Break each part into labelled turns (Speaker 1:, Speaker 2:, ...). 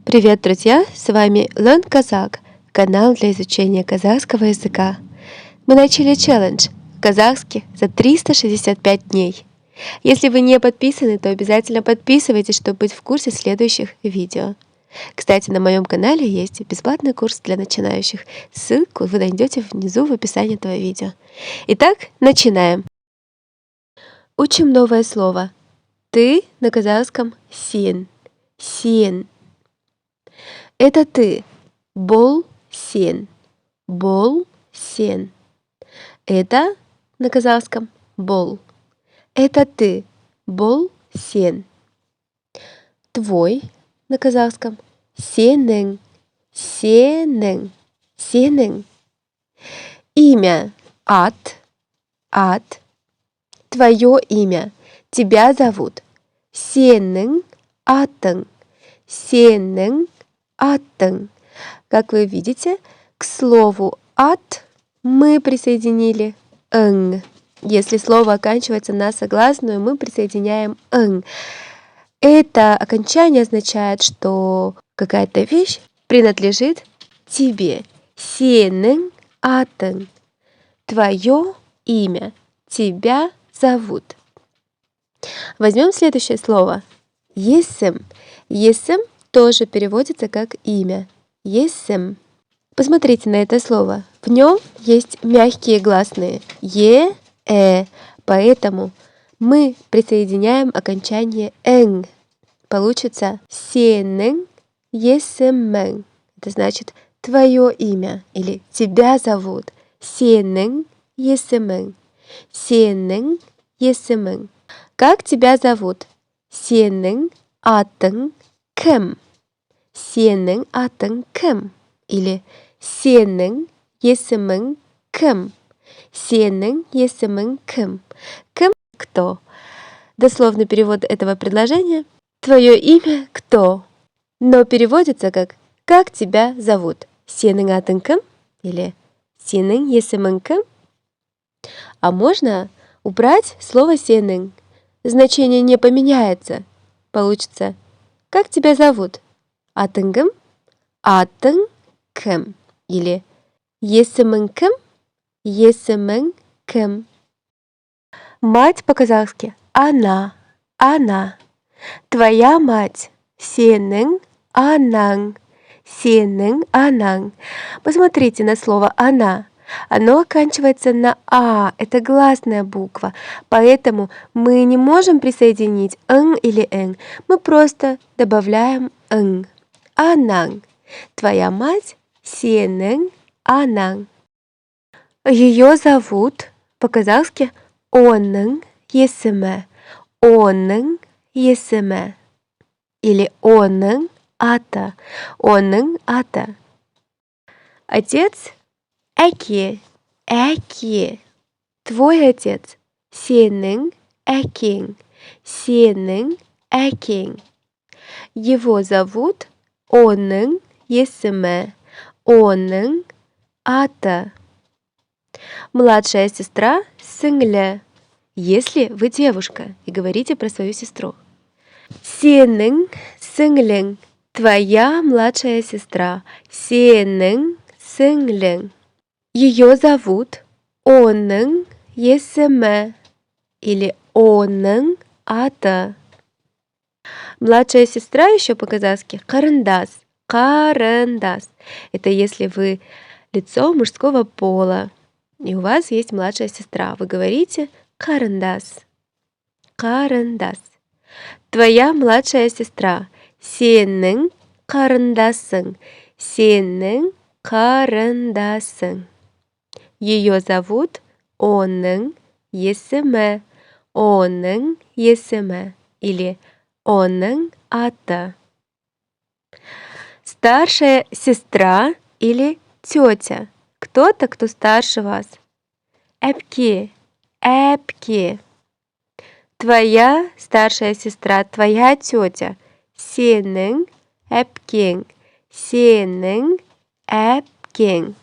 Speaker 1: Привет, друзья! С вами Learn Kazakh, канал для изучения казахского языка. Мы начали челлендж казахский за 365 дней. Если вы не подписаны, то обязательно подписывайтесь, чтобы быть в курсе следующих видео. Кстати, на моем канале есть бесплатный курс для начинающих. Ссылку вы найдете внизу в описании этого видео. Итак, начинаем. Учим новое слово. Ты на казахском сен. Сен. Это ты. Бол сен. Бол сен. Это на казахском бол. Это ты. Бол сен. Твой на казахском сенің. Сенің. Сенің. Имя ат. Ат. Твое имя. Тебя зовут. Сенің атың. Сенің атың. Как вы видите, к слову ат мы присоединили ың. Если слово оканчивается на согласную, мы присоединяем ың. Это окончание означает, что какая-то вещь принадлежит тебе. Сенің атың. Твое имя. Тебя зовут. Возьмем следующее слово. Есім. Есім тоже переводится как имя. Есім. Посмотрите на это слово. В нем есть мягкие гласные е, поэтому мы присоединяем окончание эн. Получится сенің есімің. Это значит твое имя или тебя зовут. Сенің есімің. Сенің есімің. Как тебя зовут? Сенің атың кім? Сенің атың кім? Или сенің есімің кім? Сенің есімің кім? Кім – кто? Дословный перевод этого предложения – твое имя кто? Но переводится как тебя зовут? Сенің атың кім? Или сенің есімің кім? А можно убрать слово сенің. Значение не поменяется. Получится как тебя зовут? Атың кім? Атың кім? Или есімің кім? Есімің кім? Мать по-казахски она. Она. Твоя мать. Сенің анаң. Сенің анаң. Посмотрите на слово она. Оно оканчивается на а, это гласная буква, поэтому мы не можем присоединить ың или эн, мы просто добавляем ың. Анаң. Твоя мать сенің анаң. Ее зовут по-казахски оның есімі. Оның есімі. Или оның аты. Оның аты. Отец әке. Әке. Твой отец. Сенің әкең. Сенің әкең. Его зовут оның есімі. Оның аты. Младшая сестра сіңлі. Если вы девушка и говорите про свою сестру. Сенің сіңлің. Твоя младшая сестра. Сенің сіңлің. Ее зовут оның есімі. Или оның аты. Младшая сестра еще по-казахски қарындас. Қарындас. Это если вы лицо мужского пола, и у вас есть младшая сестра. Вы говорите қарындас. Қарындас. Твоя младшая сестра. Сенің қарындасың. Сенің қарындасың. Ее зовут оның есімі. Оның есімі. Или оның аты. Старшая сестра или тетя. Кто-то, кто старше вас. Әпке. Әпке. Твоя старшая сестра, твоя тетя. Сенің әпкең. Сенің әпкең.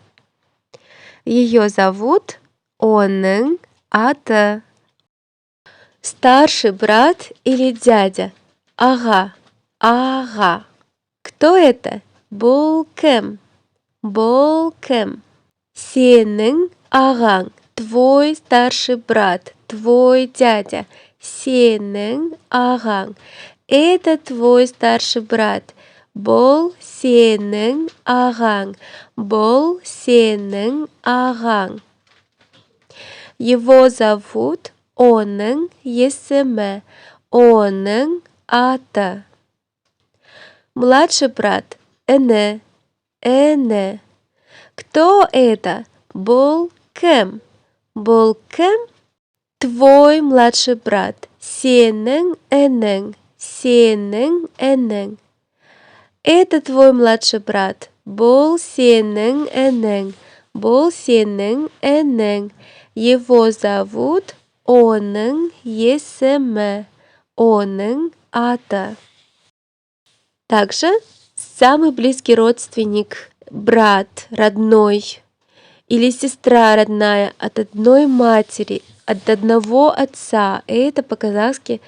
Speaker 1: Ее зовут оның аты. Старший брат или дядя. Аға. Аға. Кто это? Бұл кім? Бұл кім? Сенің ағаң, твой старший брат, твой дядя. Сенің ағаң. Это твой старший брат. Бұл сенің ағаң. Бұл сенің ағаң. Его зовут, оның есімі, оның аты. Младший брат, іні, іні. Кто это? Бұл кім? Бұл кім? Твой младший брат, сенің інің, сенің інің. Это твой младший брат, бұл сенің інің, бұл сенің інің. Его зовут, оның есімі, оның аты. Также самый близкий родственник, брат родной или сестра родная от одной матери, от одного отца. Это по-казахски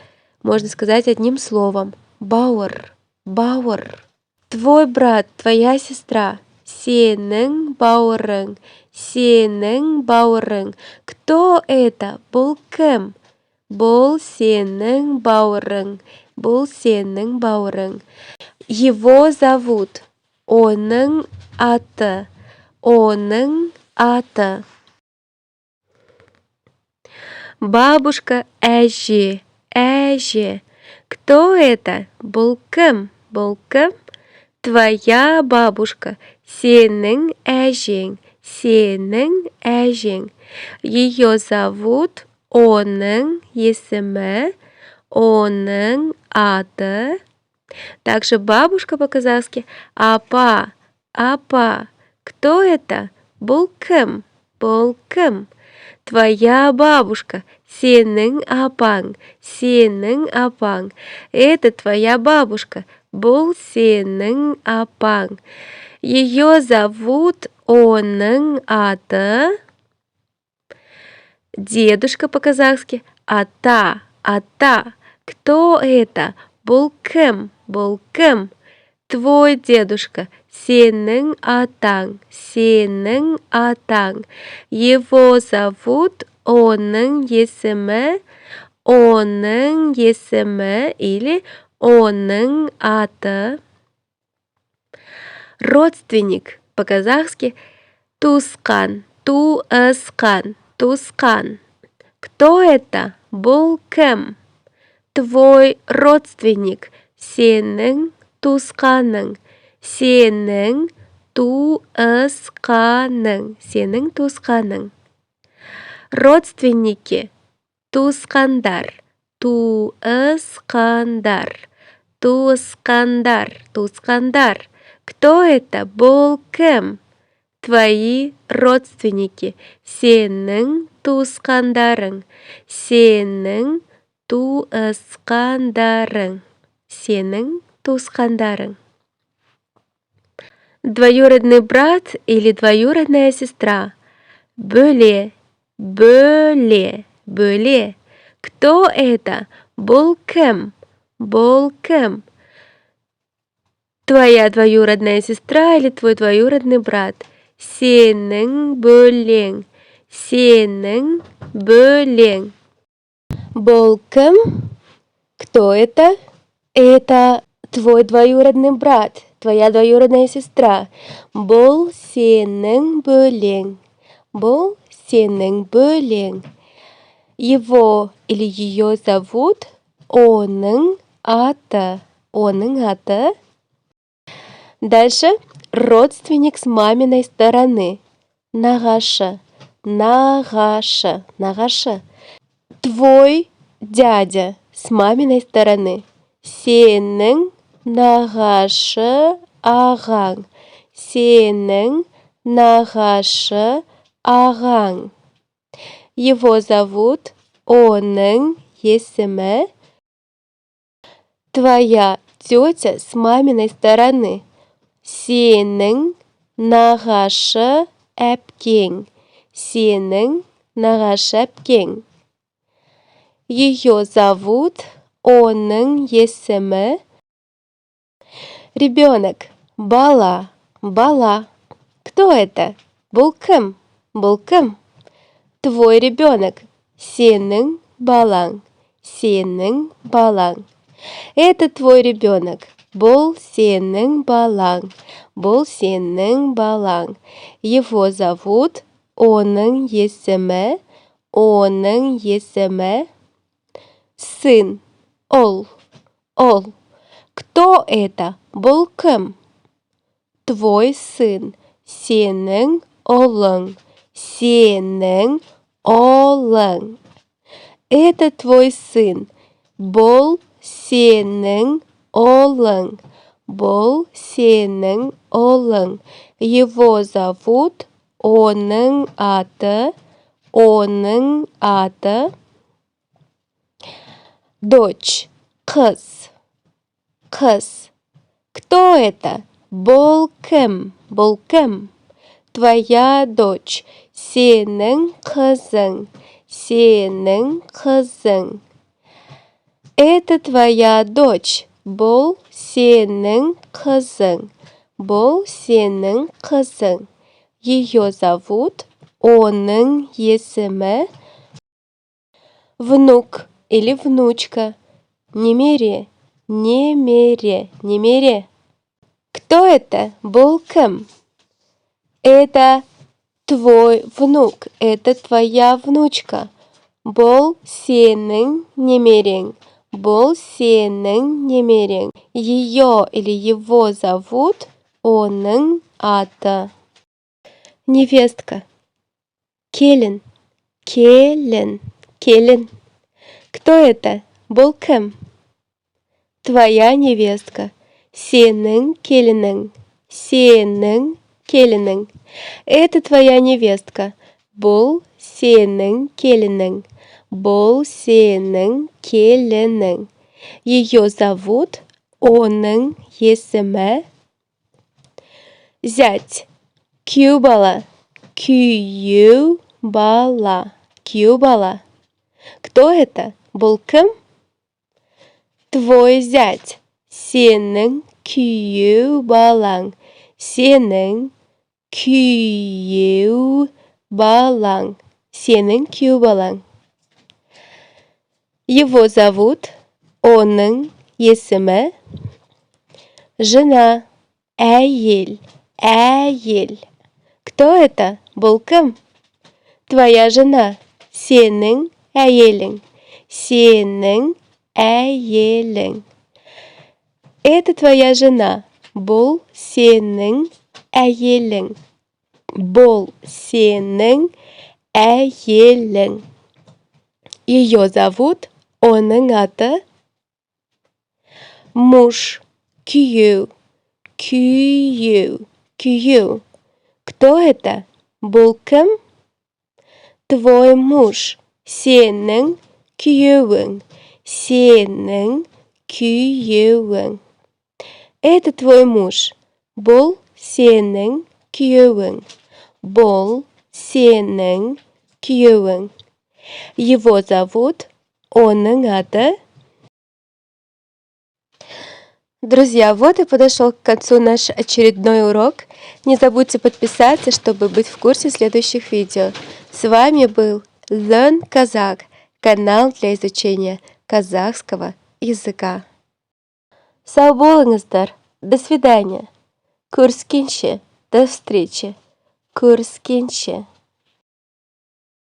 Speaker 1: можно сказать одним словом. Бауыр, бауыр. Твой брат, твоя сестра. Сенің бауырың, сенің бауырың. Кто это? Бұл кім? Бұл сенің бауырың, бұл сенің бауырың. Его зовут, оның аты, оның аты. Бабушка, әже, әже. Кто это? Бұл кім? Бұл кім? Твоя бабушка, сенің әжең, сенің әжең. Ее зовут, оның есімі, оның аты. Также бабушка по-казахски апа, апа. Кто это? Бұл кім? Бұл кім? Твоя бабушка, сенің апаң, сенің апаң. Это твоя бабушка, бұл сенің апаң. Ее зовут, оның аты. Дедушка по-казахски ата, ата. Кто это? Бұл кім? Бұл кім? Твой дедушка, сенің атаң, сенің атаң. Его зовут, оның есімі, оның есімі или оның аты. Родственник по-казахски туысқан, туысқан, туысқан. Кто это? Бұл кім? Твой родственник, сенің туысқаның, сенің туысқаның, сенің туысқаның. Родственники, туысқандар, туысқандар, туысқандар, туысқандар. Кто это? Бұл кім? Твои родственники, сенің туысқандарың, сенің туысқандарың, сенің туысқандарың. Двоюродный брат или двоюродная сестра. Бөле, бөле, бөле. Кто это? Бұл кім? Бұл кім? Твоя двоюродная сестра или твой двоюродный брат. Сенің бөлең, сенің бөлең. Бұл кім? Кто это? Это твой двоюродный брат, твоя двоюродная сестра. Бұл сенің бөлең, бұл сенің бөлең. Его или ее зовут, оның аты, оның аты. Дальше родственник с маминой стороны. Нағашы, нағашы, нағашы. Твой дядя с маминой стороны. Сенің нағашы ағаң, сенің нағашы ағаң. Его зовут, оның есімі. Твоя тетя с маминой стороны. Сенің нағашы әпкең, сенің нағашы әпкең. Ее зовут, оның есімі. Ребенок. Бала. Бала. Кто это? Бұл кім? Бұл кім? Твой ребенок. Сенің балаң. Сенің балаң. Это твой ребенок. Бұл сенің балаң. Бұл сенің балаң. Его зовут. Оның есімі. Оның есімі. Сын. Ол. Ол. Кто это? Бұл кім? Твой сын. Сенің олың. Сенің олың. Это твой сын. Бұл сенің олың. Бұл сенің олың. Его зовут. Оның аты. Оның аты. Дочь. Қыз. Қыз. Кто это? Бұл кім? Бұл кім? Твоя дочь. Сенің қызың. Сенің қызың. Это твоя дочь. Бұл сенің қызың. Бұл сенің қызың. Ее зовут. Оның есімі. Внук или внучка. Немере. Немере. Немере. Кто это? Бұл кім? Это твой внук. Это твоя внучка. Бұл сенің немерең. Бұл сенің немерең. Ее или его зовут. Оның аты. Невестка. Келін. Келін. Келін. Кто это? Бұл кім? Твоя невестка. Сенің келінің. Сенің келінің. Это твоя невестка. Бұл сенің келінің. Бұл сенің келінің. Ее зовут. Оның есімі. Зять. Күйеу бала. Күйеу бала. Күйеу бала. Кто это? Бұл кім? Твой зять. Сенің күйеу балаң. Сенің күйеу балаң. Сенің күйеу балаң. Его зовут. Оның есімі. Жена. Әйел. Әйел. Кто это? Бұл кім? Твоя жена. Сенің әйелің. Сенің әйелің. Это твоя жена. Бұл сенің әйелің. Бұл сенің әйелің. Ее зовут. Оның аты. Муж. Күйеу. Күйеу. Күйеу. Кто это? Бұл кім? Твой муж. Сенің күйеуің. Сенің күйеуің. Это твой муж. Бұл сенің күйеуің. Бұл сенің күйеуің. Его зовут. Оның аты. Друзья, вот и подошел к концу наш очередной урок. Не забудьте подписаться, чтобы быть в курсе следующих видео. С вами был Learn Kazakh, канал для изучения казахского языка. Сау болыңыздар. До свидания. Көріскенше. До встречи. Көріскенше.